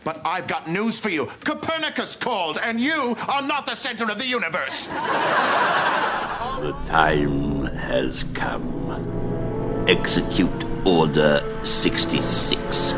But I've got news for you. Copernicus called, and you are not the center of the universe. The time has come. Execute Order 66.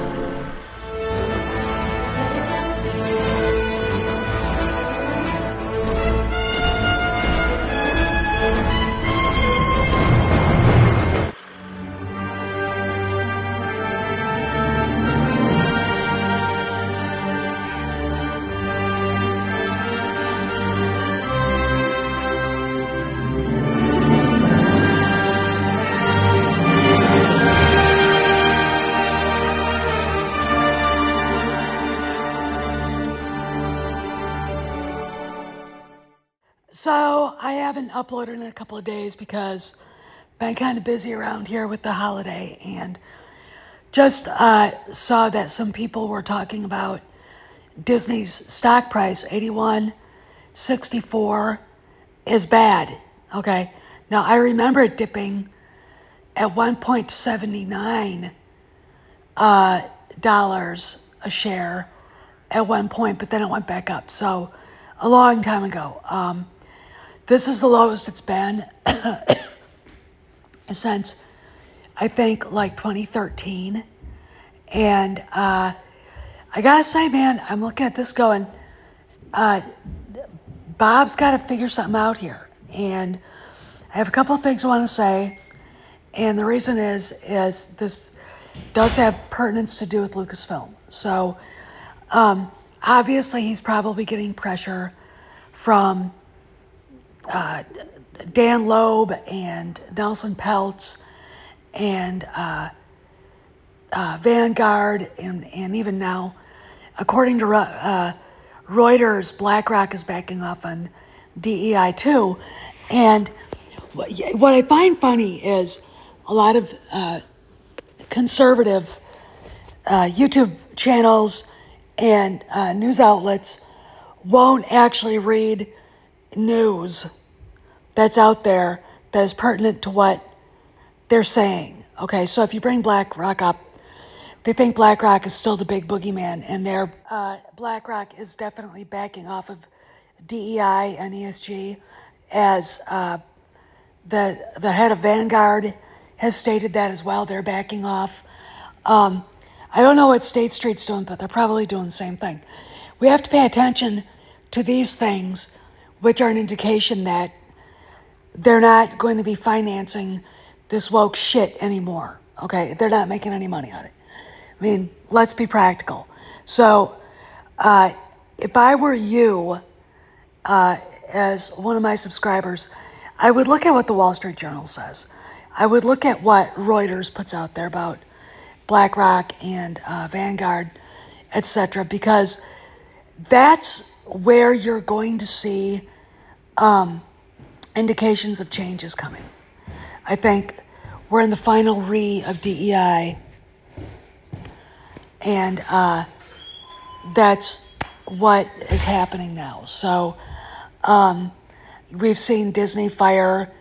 So I haven't uploaded in a couple of days because I've been kind of busy around here with the holiday, and just saw that some people were talking about Disney's stock price, 81.64, is bad. Okay, now I remember it dipping at 1.79 dollars a share at one point, but then it went back up. So a long time ago. This is the lowest it's been since, I think, like 2013. And I gotta say, man, I'm looking at this going, Bob's got to figure something out here. And I have a couple of things I want to say. And the reason is this does have pertinence to do with Lucasfilm. So obviously he's probably getting pressure from Dan Loeb and Nelson Peltz and Vanguard, and even now, according to Reuters, BlackRock is backing off on DEI too. And what I find funny is a lot of conservative YouTube channels and news outlets won't actually read news that's out there that is pertinent to what they're saying. Okay, so if you bring BlackRock up, they think BlackRock is still the big boogeyman, and their BlackRock is definitely backing off of DEI and ESG, as the head of Vanguard has stated that as well. They're backing off. I don't know what State Street's doing, but they're probably doing the same thing. We have to pay attention to these things, which are an indication that they're not going to be financing this woke shit anymore, okay? They're not making any money on it. I mean, let's be practical. So if I were you, as one of my subscribers, I would look at what the Wall Street Journal says. I would look at what Reuters puts out there about BlackRock and Vanguard, etc., because that's where you're going to see indications of changes coming. I think we're in the final of DEI, and that's what is happening now. So we've seen Disney fire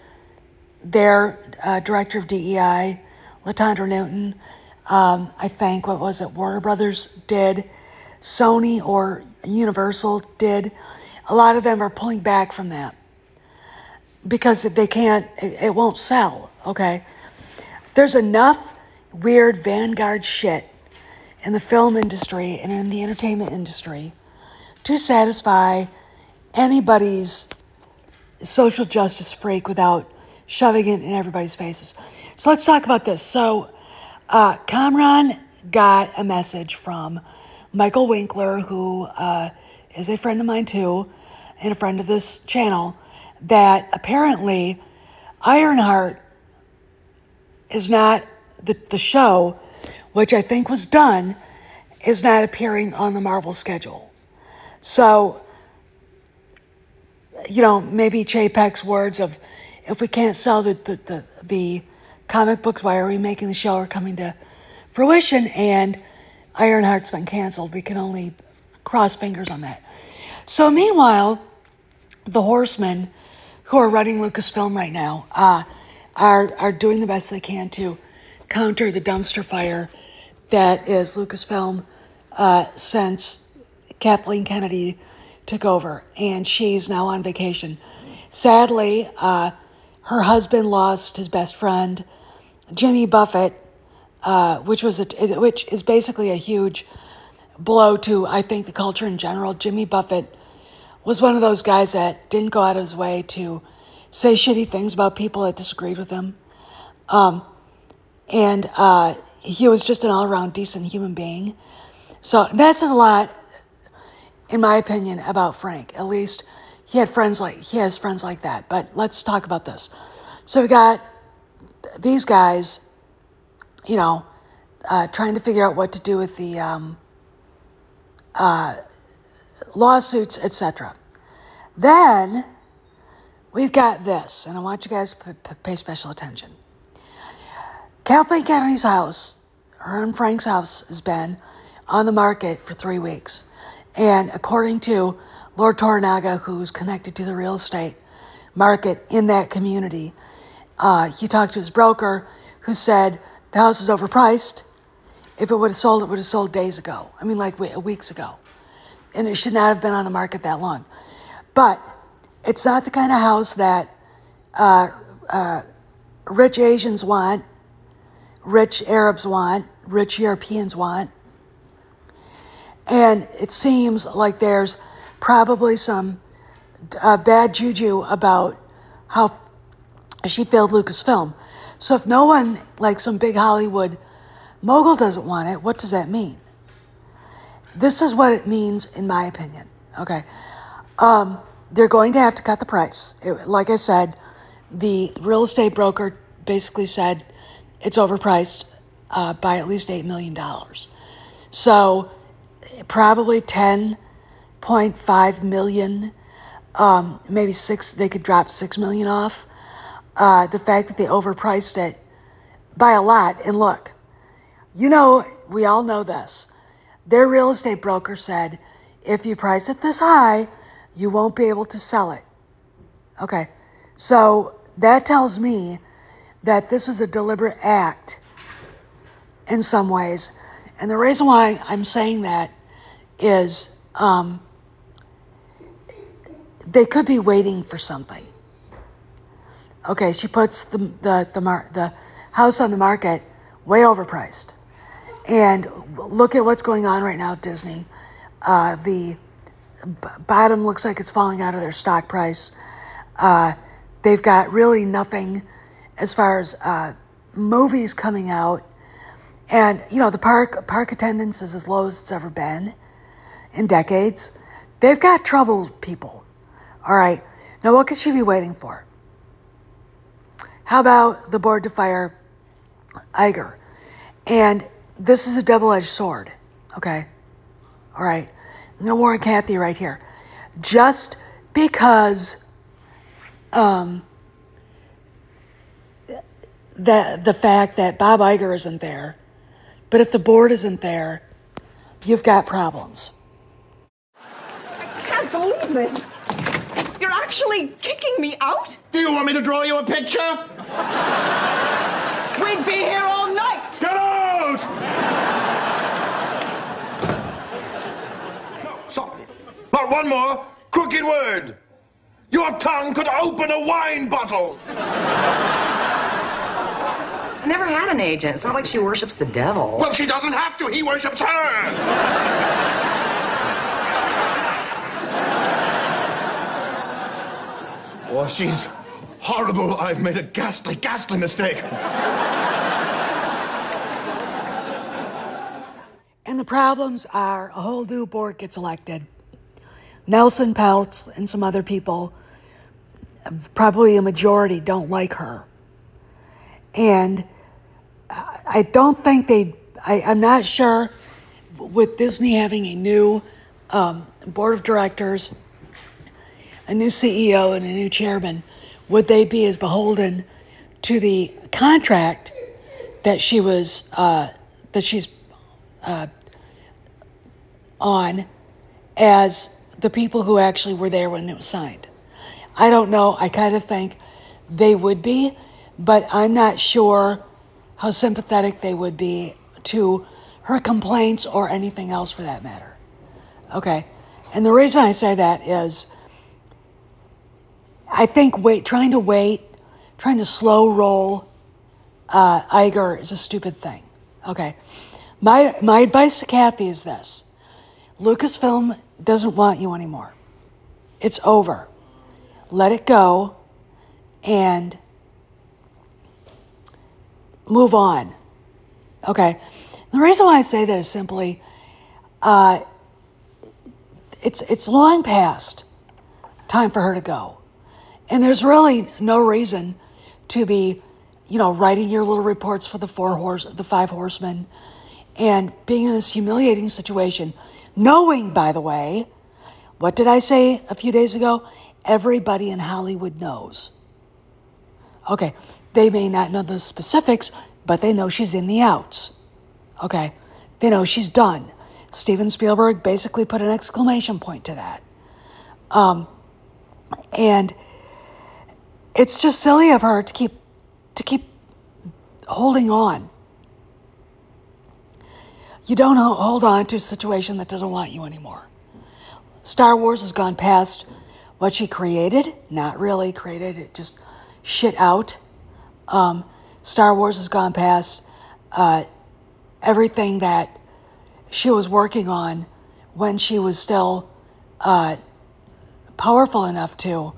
their director of DEI, Latondra Newton. I think, what was it, Warner Brothers did, Sony or Universal did. A lot of them are pulling back from that because they can't, it won't sell, okay? There's enough weird Vanguard shit in the film industry and in the entertainment industry to satisfy anybody's social justice freak without shoving it in everybody's faces. So let's talk about this. So Kamran got a message from Michael Winkler, who is a friend of mine too, and a friend of this channel, that apparently Ironheart is not, the show, which I think was done, is not appearing on the Marvel schedule. So, you know, maybe Chapek's words of, if we can't sell the comic books, why are we making the show, are coming to fruition, and Ironheart's been canceled. We can only cross fingers on that. So meanwhile, the Horsemen, who are running Lucasfilm right now, are doing the best they can to counter the dumpster fire that is Lucasfilm since Kathleen Kennedy took over, and she's now on vacation. Sadly, her husband lost his best friend, Jimmy Buffett, which is basically a huge blow to, I think, the culture in general. Jimmy Buffett was one of those guys that didn't go out of his way to say shitty things about people that disagreed with him. And he was just an all-around decent human being. So that says a lot, in my opinion, about Frank. At least he has friends like that. But let's talk about this. So we got these guys, trying to figure out what to do with the lawsuits, etc. Then we've got this, and I want you guys to pay special attention. Kathleen Kennedy's house, her and Frank's house, has been on the market for 3 weeks. And according to Lord Toranaga, who's connected to the real estate market in that community, he talked to his broker, who said the house is overpriced. If it would have sold, it would have sold days ago. I mean, like weeks ago. And it should not have been on the market that long. But it's not the kind of house that rich Asians want, rich Arabs want, rich Europeans want. And it seems like there's probably some bad juju about how she failed Lucasfilm. So if no one, like some big Hollywood mogul, doesn't want it, what does that mean? This is what it means, in my opinion. Okay. They're going to have to cut the price. Like I said, the real estate broker basically said it's overpriced by at least $8 million. So probably 10.5 million, maybe six. They could drop 6 million off. The fact that they overpriced it by a lot. And look, we all know this. Their real estate broker said, if you price it this high, you won't be able to sell it. Okay, so that tells me that this was a deliberate act in some ways. And the reason why I'm saying that is they could be waiting for something. Okay, she puts the house on the market way overpriced. And look at what's going on right now at Disney. The bottom looks like it's falling out of their stock price. They've got really nothing as far as movies coming out. And, the park attendance is as low as it's ever been in decades. They've got troubled people. All right. Now, what could she be waiting for? How about the board to fire Iger? And this is a double-edged sword, okay? All right. I'm going to warn Kathy right here. Just because the fact that Bob Iger isn't there, but if the board isn't there, you've got problems. I can't believe this. You're actually kicking me out? Do you want me to draw you a picture? We'd be here all night. Get out! No, stop. Not one more crooked word. Your tongue could open a wine bottle. I never had an agent. It's not like she worships the devil. Well, she doesn't have to. He worships her. Oh, she's horrible. I've made a ghastly, ghastly mistake. And the problems are a whole new board gets elected. Nelson Peltz and some other people, probably a majority, don't like her. And I don't think I'm not sure with Disney having a new board of directors, a new CEO and a new chairman, would they be as beholden to the contract that she's on as the people who actually were there when it was signed? I don't know. I kind of think they would be, but I'm not sure how sympathetic they would be to her complaints or anything else for that matter. Okay? And the reason I say that is I think trying to slow roll Iger is a stupid thing. Okay? My advice to Kathy is this. Lucasfilm doesn't want you anymore. It's over. Let it go and move on. Okay? The reason why I say that is simply it's long past time for her to go. And there's really no reason to be, writing your little reports for the Five Horsemen and being in this humiliating situation, knowing, by the way, what did I say a few days ago? Everybody in Hollywood knows. Okay, they may not know the specifics, but they know she's in the outs. Okay, they know she's done. Steven Spielberg basically put an exclamation point to that. And it's just silly of her to keep holding on. You don't hold on to a situation that doesn't want you anymore. Star Wars has gone past what she created. Not really created, it just shit out. Star Wars has gone past everything that she was working on when she was still powerful enough to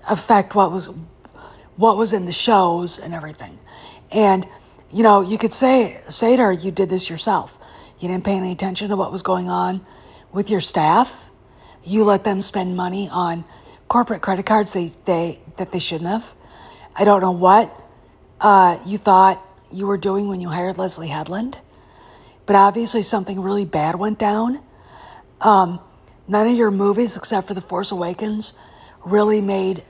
affect what was in the shows and everything. And you could say to her, you did this yourself. You didn't pay any attention to what was going on with your staff. You let them spend money on corporate credit cards that they shouldn't have. I don't know what you thought you were doing when you hired Leslie Headland, but obviously something really bad went down. None of your movies, except for The Force Awakens, really made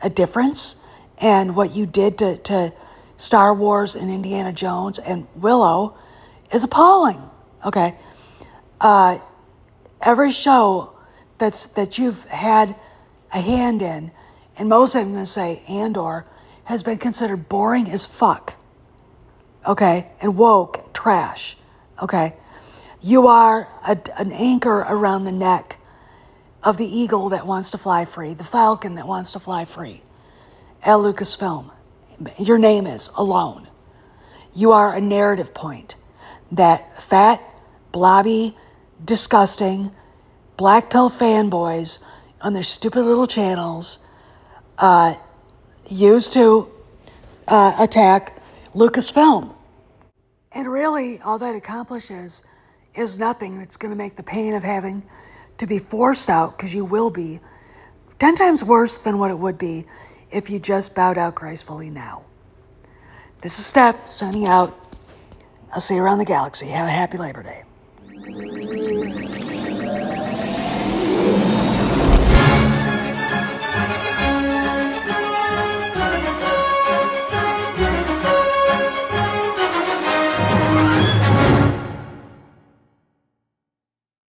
a difference. And what you did to Star Wars and Indiana Jones and Willow is appalling. Okay, every show that you've had a hand in, and most I'm going to say Andor, has been considered boring as fuck. Okay, and woke trash. Okay, you are an anchor around the neck of the eagle that wants to fly free, the falcon that wants to fly free at Lucasfilm. Your name is alone. You are a narrative point that fat, blobby, disgusting, black pill fanboys on their stupid little channels use to attack Lucasfilm. And really, all that accomplishes is nothing. It's going to make the pain of having to be forced out, because you will be, 10 times worse than what it would be if you just bowed out gracefully now. This is Steph, signing out. I'll see you around the galaxy. Have a happy Labor Day.